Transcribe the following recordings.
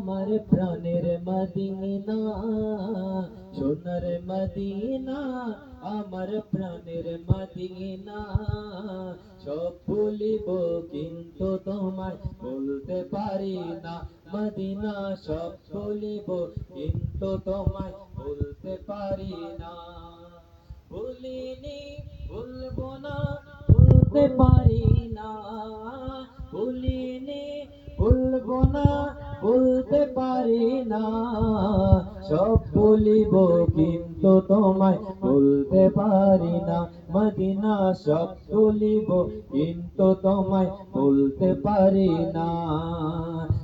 আমার প্রাণের মদিনা, সোনার মদিনা, আমার প্রাণের মদিনা। সব ভুলিব কিন্তু তোমায় বলতে পারি না মদিনা, সব ভুলিব কিন্তু তোমায় বলতে পারি না। ভুলিনি, ভুলবো না, বলতে পারি না। ভুলিনি, ভুলবো না, বলতে পারি না। সব ভুলিব কিন্তু তোমায় বলতে পারি না মদিনা, সব ভুলিব কিন্তু তোমায় বলতে পারি না।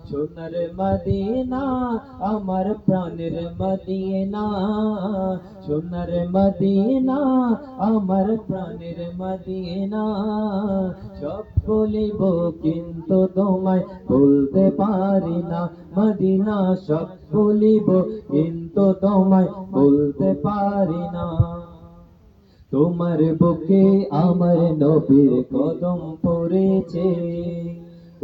সোনার মদিনা, আমার প্রাণের মদিনা, সোনার মদিনা, আমার প্রাণের মদিনা। সব বলিব কিন্তু তোমায় বলতে পারি না মদিনা, সব বলিব কিন্তু তোমায় বলতে পারি না। তোমার বুকে আমার নবীর কদম পড়েছে,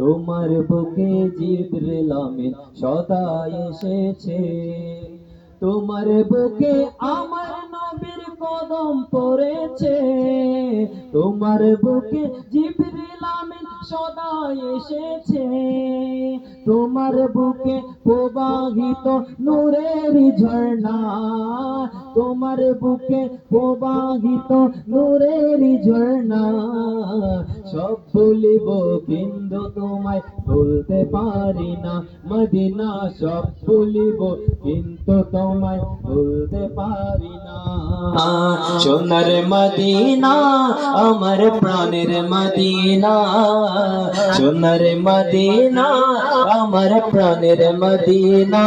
তোমার বুকে জিবরিল আমিন সদা এসেছে। তোমার বুকে আমার নবীর কদম পড়েছে, তোমার বুকে জিবরিল আমিন সদা এসেছে। তোমার বুকে প্রবাহিত নূরের ঝর্ণা, তোমার বুকে প্রবাহিত নূরের ঝর্ণা। সব ভুলিব কিন্তু তোমায় বলতে পারি না মদিনা, সব ভুলিব কিন্তু তোমায় বলতে পারি না। সোনার মদিনা, আমার প্রাণের মদিনা, সোনার মদিনা, আমার প্রাণের মদিনা।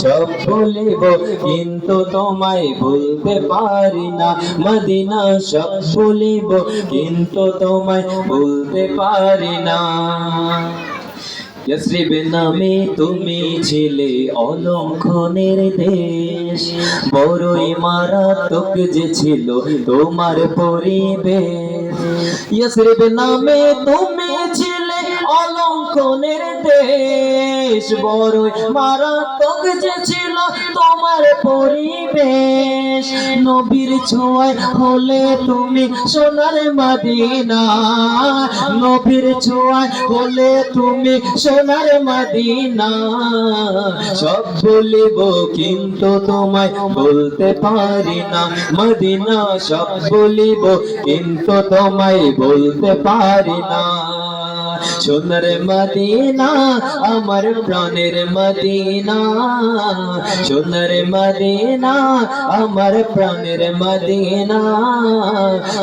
সব ভুলিব কিন্তু তোমায় বলতে পারি না মদিনা, সব ভুলিব কিন্তু তোমায় বলতে পারি না। ইয়াসরিব নামে তুমি ছিলে অলঙ্ঘনের দেশ, বড়ই মারাত্মক যে ছিল তোমার পরিবেশ। ইয়াসরিব নামে তুমি ছিলে অলঙ্ঘনের দেশ, বড়ই মারাত্মক যে ছিল তোমার পরিবেশ। নবীর ছোঁয়ায় হলে তুমি সোনার মদিনা, নবীর ছোঁয়ায় হলে তুমি সোনার মদিনা। সব বলিব কিন্তু তোমায় বলতে পারি না মদিনা, সব বলিব কিন্তু তোমায় বলতে পারি না। সোনার মদিনা, আমার প্রাণের মদিনা, সোনার মদিনা, আমার প্রাণের মদিনা।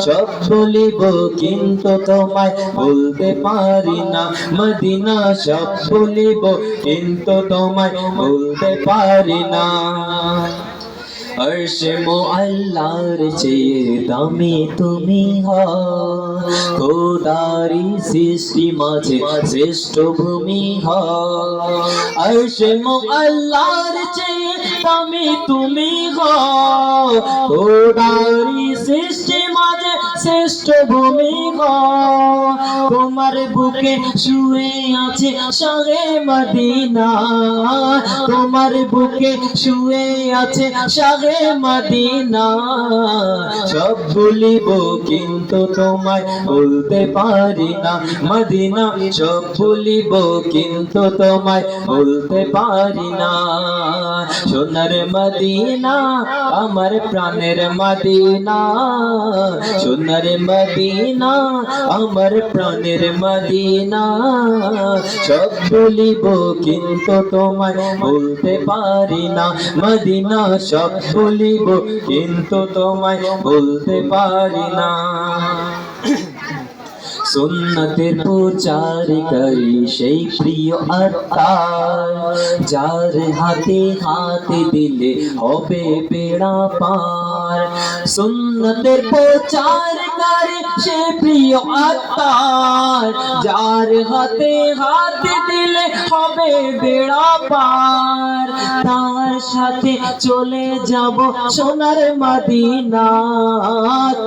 সব বলিব কিন্তু তোমায় বলতে পারি না মদিনা, সব বলিব কিন্তু তোমায় বলতে পারি না। আরশে মুআল্লার চেয়ে দামি তুমি হও, খোদারি সৃষ্টি মাঝে শ্রেষ্ঠ ভূমি হও। আরশে মুআল্লার চেয়ে দামি তুমি হও, খোদারি সৃষ্টি মাঝে শ্রেষ্ঠ ভূমি হও। তোমার বুকে শুয়ে আছে শাহে মদিনা, তোমার বুকে শুয়ে আছে শাহে মদিনা। সব ভুলিব কিন্তু তোমায় বলতে পারি না মদিনা, সব ভুলিব কিন্তু তোমায় বলতে পারি না। সোনার মদিনা, আমার প্রাণের মদিনা, সোনার মদিনা, আমার প্রাণের মদিনা। সব ভুলিব কিন্তু তোমায় বলতে পারি না মদিনা, সব ভুলিব কিন্তু তোমায় বলতে পারি না। সুন্নতের প্রচারকারী সেই প্রিয় আত্মার, যার হাতে হাতে দিলে হবে বেড়া পার। সুন্নতের প্রচারকারী সেই প্রিয় আত্মার, যার হাতে হাতে দিলে হবে বেড়া পার। তার তার সাথে চলে যাব সোনার মদিনা,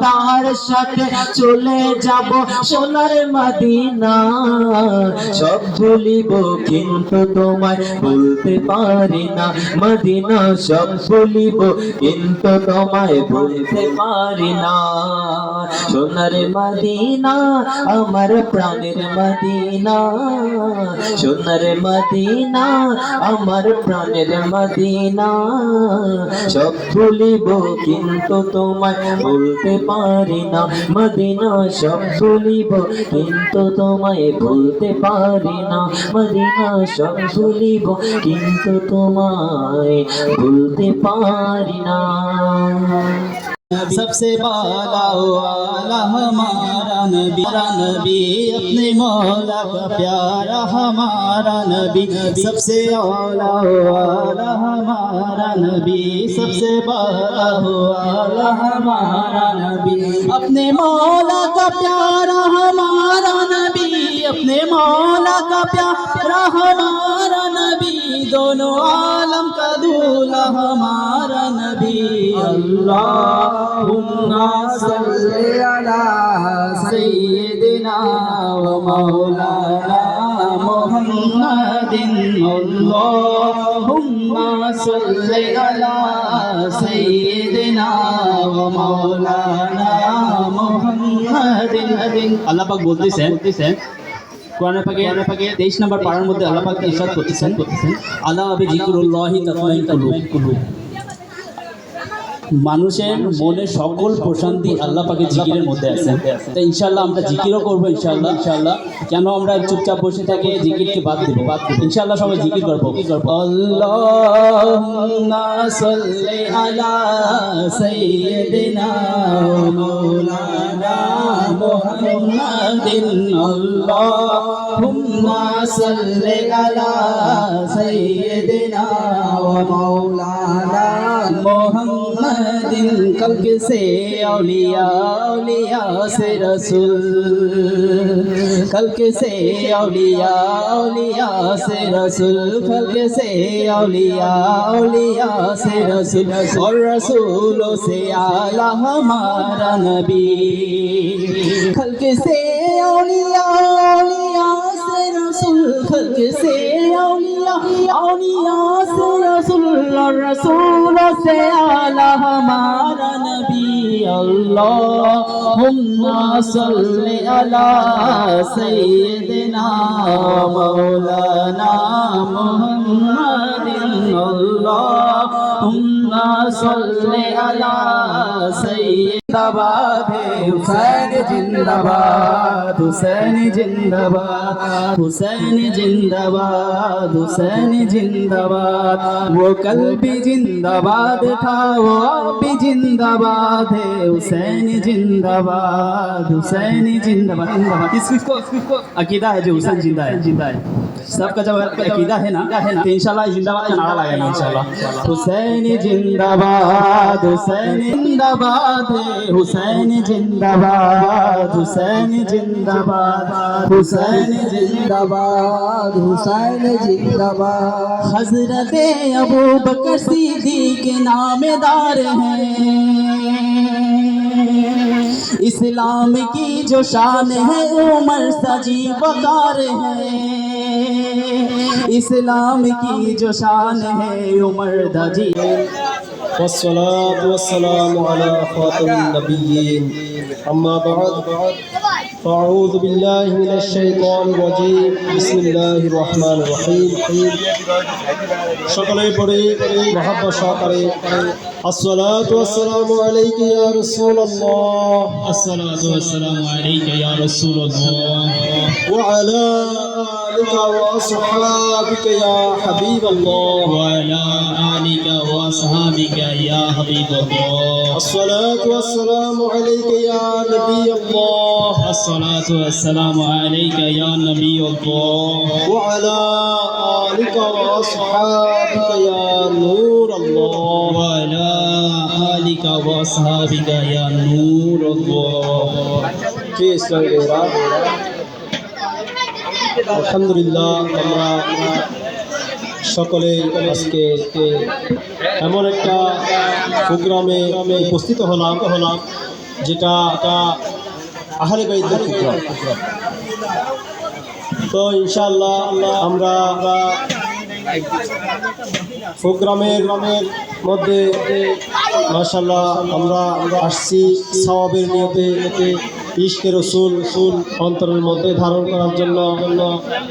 তার সাথে চলে যাব সোনার মদিনা। সব ভুলিব কিন্তু তোমায় ভুলতে পারি না মদিনা, সব ভুলিব কিন্তু তোমায় ভুলতে পারি না। সোনার মদিনা আমার প্রাণের মদিনা, সোনার মদিনা আমার প্রাণের মদিনা। সব ভুলিব কিন্তু তোমায় ভুলতে পারি না মদিনা, সব ভুলিব কিন্তু তোমায় ভুলতে পারি না মদিনা, সব ভুলিব কিন্তু তোমায় ভুলতে পারি না। सबसे बाला वाला हमारा नबी, अपने मौला का प्यारा हमारा नबी। सबसे आला वाला हमारा नबी, सबसे बाला वाला हमारा नबी। अपने मौला का प्यारा हमारा नबी, अपने मौला का प्यारा हमारा नबी। दोनों आलम का दूल्हा हमारा नबी। अल्लाहुम्मा सल्ली अला सय्यिदिना व मौलाना मुहम्मदिन। अल्लाहुम्मा सल्ली अला सय्यिदिना व मौलाना मुहम्मदिन। আল্লাহ পাক বলতেছেন কোরআনে পাকে 23 নম্বর পারার মধ্যে আল্লাহ পাক ইরশাদ করতেছেন, আলা বিযিকরিল্লাহি তাতমাইন্নুল কুলুব। মানুষের মনে সকল প্রশান্তি আল্লাহ পাকের জিকিরের মধ্যে আছে। তো ইনশাআল্লাহ আমরা জিকিরও করবো ইনশাআল্লাহ। কেন আমরা চুপচাপ বসে থাকি, জিকিরকে বাদ দেব ইনশাআল্লাহ। সবাই জিকির করবো। আল্লাহুম্মা সাল্লি আলা সাইয়্যিদিনা মাওলানা মুহাম্মাদিন। আল্লাহুম্মা সাল্লি আলা সাইয়্যিদিনা মাওলানা মুহাম্মাদিন। कल्क से औलिया, औलिया से रसूल, कल्क से औलिया, औलिया से रसूल, कल्क से औलिया, औलिया से रसूल, और रसूलों से आला हमारा नबी। कल्क से औलिया, औलिया से रसूल, कल्क से औलिया, औलिया से रसूल, और रसूलों से आला हमारा नबी। अल्लाहुम्मा सल्ली अला सय्यिदिना मौलाना मुहम्मदिन। अल्लाहुम्मा सल्ली अला जिंदाबाद हुसैन जिंदाबाद, हुसैन जिंदाबाद, हुसैन जिंदाबाद, हुसैन जिंदाबाद। वो कल भी जिंदाबाद था, वो अब भी जिंदाबाद है। हुसैन जिंदाबाद, हुसैन जिंदाबाद। इसको अकीदा है जो हुसैन जिंदा है, जिंदा है। सबका जब अकीदा है ना, तो इंशाल्लाह जिंदाबाद का नारा लगाएंगे इंशाल्लाह। हुसैन जिंदाबाद, हुसैन जिंदाबाद है। हुसैन जिंदाबाद, हुसैन जिंदाबाद, हुसैन जिंदाबाद, हुसैन जिंदाबाद। हजरत अबू बकर सिद्दीक़ नामदार हैं, इस्लाम की जो शान है उमर सजी वकार है। इस्लाम की जो शान है उमर दजी। والصلاة والسلام على خاتم النبيين أما بعد فأعوذ بالله من الشيطان الرجيم بسم الله الرحمن الرحيم شكرا পড়ে محبة شاكرة الصلاة والسلام عليك يا رسول الله الصلاة والسلام عليك يا رسول الله وعلى آلك وأصحابك يا حبيب الله وعلى آلك وأصحابك يا حبيب الله الصلاة والسلام عليك يا نبي الله الصلاة والسلام عليك يا نبي الله وعلى آلك وأصحابك يا نور الله وعلى آلك وأصحابك يا نور الله في إسرائيل الحمد لله আমরা সকলে আজকে এমন একটা প্রোগ্রামে উপস্থিত হলাম যেটা আহলে বাইতের প্রোগ্রাম। তো ইনশাআল্লাহ আমরা প্রোগ্রামের মধ্যে মাশাআল্লাহ আমরা আসছি সওয়াবের নিয়তে ইশকে রসুল অন্তরের মধ্যে ধারণ করার জন্য,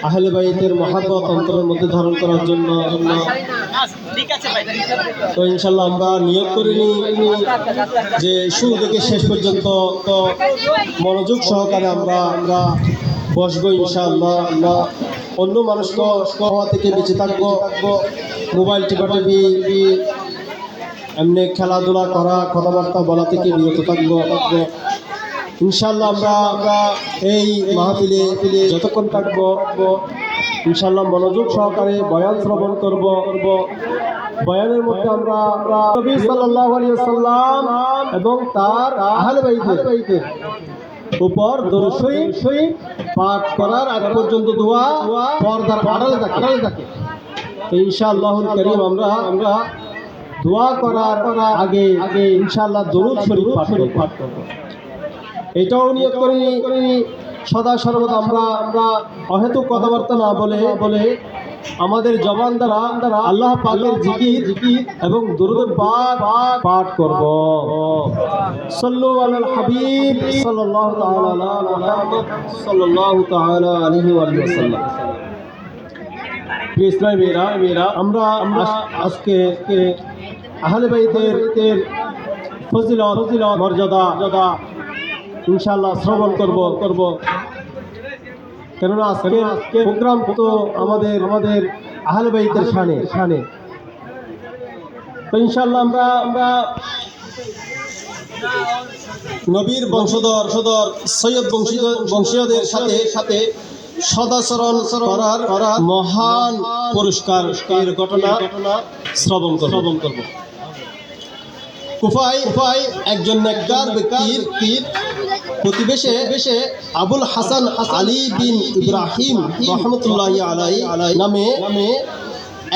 আহলে বাইতের মহাব্বত অন্তরের মধ্যে ধারণ করার জন্য। তো ইনশাআল্লাহ আমরা নিয়ত করে নিই যে শুরু থেকে শেষ পর্যন্ত মনোযোগ সহকারে আমরা বসবো ইনশাআল্লাহ। অন্য মানুষকে হওয়া থেকে বেঁচে থাকবো, মোবাইল টিপাটিপি এমনি খেলাধুলা করা কথাবার্তা বলা থেকে বিরত থাকবো ইনশাআল্লাহ। আমরা এই মাহফিলে যতক্ষণ থাকবো ইনশাআল্লাহ মনোযোগ সহকারে বয়ান শ্রবণ করব। বয়ানের মধ্যে আমরা নবী সাল্লাল্লাহু আলাইহি ওয়াসাল্লাম এবং তার আহলে বাইতের উপর দরুদ শরীফ পাঠ করার আগ পর্যন্ত দোয়া পর্দার আড়ালে থাকে। ইনশাআল্লাহুল কারীম আমরা দোয়া করার আগে ইনশাআল্লাহ দরুদ শরীফ পাঠ করব। এটাও নিয়ত করি সদা সর্বদা আমরা অহেতুক কথাবার্তা না বলে আমাদের জবান দ্বারা আল্লাহ পাকের জিকির এবং দুরূদ পাঠ করব। সাল্লু আলাল হাবিব সাল্লাল্লাহু তাআলা আলা মুহাম্মদ সাল্লাল্লাহু তাআলা আলাইহি ওয়া সাল্লাম। মেয়েরা আমরা আজকে আহলে বাইতের ফজিলত মর্যাদা ইনশাআল্লাহ শ্রবণ করব। কেননা আজকে প্রোগ্রাম তো আমাদের আহলে বাইতের শানে। তো ইনশাআল্লাহ আমরা নবীর বংশধর সৈয়দ বংশীয়দের সাথে সদাচরণ করার মহান পুরস্কার এর ঘটনা শ্রবণ করব। কুফায় একজন নেককার ব্যক্তির প্রতিবেশে আবুল হাসান আলী বিন ইব্রাহিম রহমতুল্লাহি আলাইহি নামে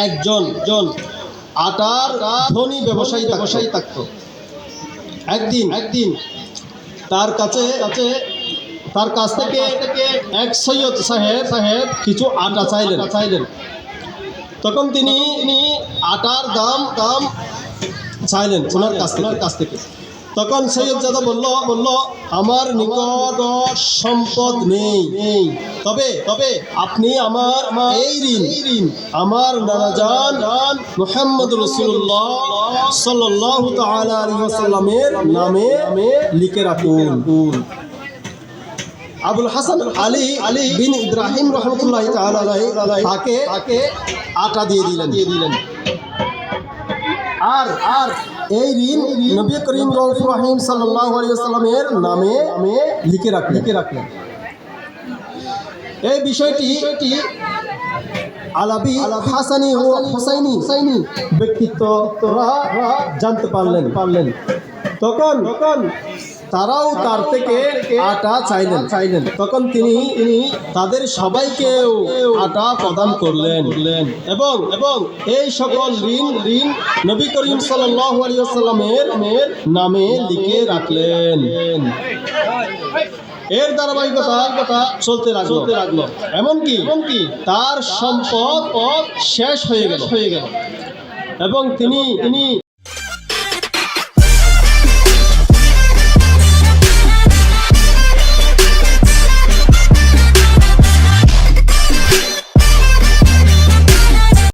একজন আটার ধনী ব্যবসায়ী থাকত। একদিন তার কাছ থেকে এক সৈয়দ সাহেব কিছু আটা চাইলেন। তখন তিনি আটার দাম চাইলেন ওনার কাছ থেকে। তখন সৈয়দজাদা বলল আমার নিকট সম্পদ নেই, তবে আপনি আমার এই ঋণ আমার নানাজান মুহাম্মদ রাসূলুল্লাহ সাল্লাল্লাহু তাআলা আলাইহি ওয়াসাল্লামের নামে লিখে রাখুন। আবুল হাসান আলী বিন ইব্রাহিম রহমতুল্লাহি তাআলা আলাইহি তাকে আটা দিয়ে দিলেন। আর এই ঋণ নবী করিম রহিম সাল্লাল্লাহু আলাইহি ওয়াসাল্লামের নামে লিখে রাখলেন। এই বিষয়টি আলাবি হাসানি ও হুসাইনি ব্যক্তিত্বরা জানতে পারলেন। তখন তারাও তার থেকে আটা চাইলেন। তখন তিনি তাদের সবাইকেও আটা প্রদান করলেন এবং এই সকল ঋণ নবী করিম সাল্লাল্লাহু আলাইহি ওয়াসাল্লামের নামে লিখে রাখলেন। এর ধারাবাহিকতা চলতে লাগলো। এমনকি তার সম্পদ শেষ হয়ে গেল এবং তিনি